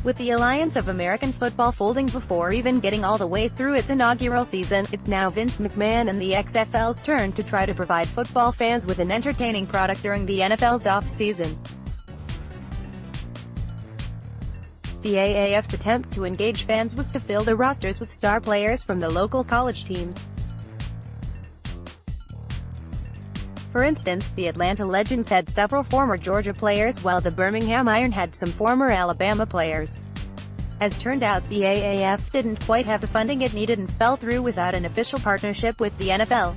With the Alliance of American Football folding before even getting all the way through its inaugural season, it's now Vince McMahon and the XFL's turn to try to provide football fans with an entertaining product during the NFL's off-season. The AAF's attempt to engage fans was to fill the rosters with star players from the local college teams. For instance, the Atlanta Legends had several former Georgia players, while the Birmingham Iron had some former Alabama players. As turned out, the AAF didn't quite have the funding it needed and fell through without an official partnership with the NFL.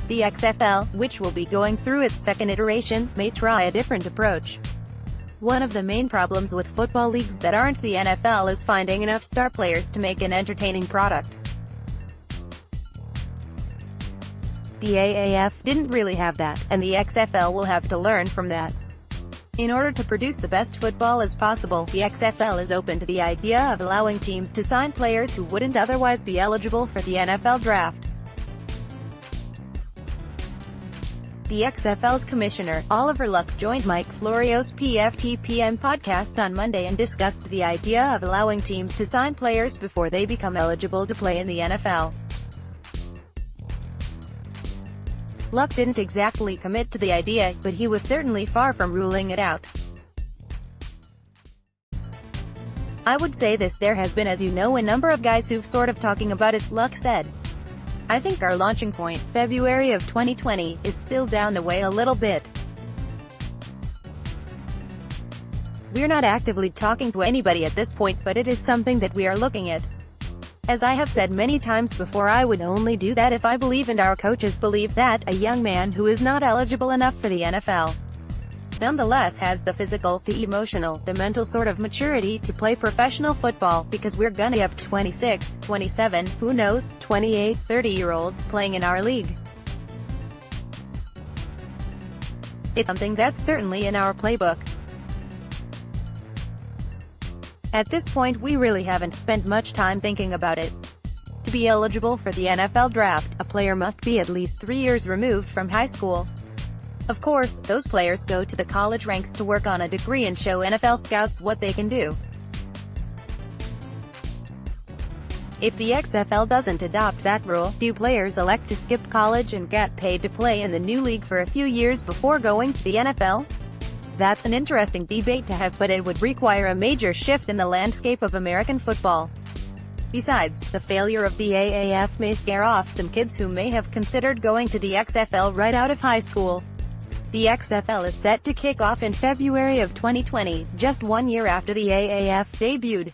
The XFL, which will be going through its second iteration, may try a different approach. One of the main problems with football leagues that aren't the NFL is finding enough star players to make an entertaining product. The AAF didn't really have that, and the XFL will have to learn from that. In order to produce the best football as possible, the XFL is open to the idea of allowing teams to sign players who wouldn't otherwise be eligible for the NFL draft. The XFL's commissioner, Oliver Luck, joined Mike Florio's PFTPM podcast on Monday and discussed the idea of allowing teams to sign players before they become eligible to play in the NFL. Luck didn't exactly commit to the idea, but he was certainly far from ruling it out. "I would say this, there has been, as you know, a number of guys who've sort of talking about it," Luck said. "I think our launching point, February of 2020, is still down the way a little bit. We're not actively talking to anybody at this point, but it is something that we are looking at. As I have said many times before, I would only do that if I believe and our coaches believe that a young man who is not eligible enough for the NFL nonetheless has the physical, the emotional, the mental sort of maturity to play professional football, because we're gonna have 26, 27, who knows, 28, 30-year-olds playing in our league. It's something that's certainly in our playbook. At this point, we really haven't spent much time thinking about it. To be eligible for the NFL draft, a player must be at least 3 years removed from high school. Of course, those players go to the college ranks to work on a degree and show NFL scouts what they can do. If the XFL doesn't adopt that rule, do players elect to skip college and get paid to play in the new league for a few years before going to the NFL? That's an interesting debate to have, but it would require a major shift in the landscape of American football. Besides, the failure of the AAF may scare off some kids who may have considered going to the XFL right out of high school. The XFL is set to kick off in February of 2020, just 1 year after the AAF debuted.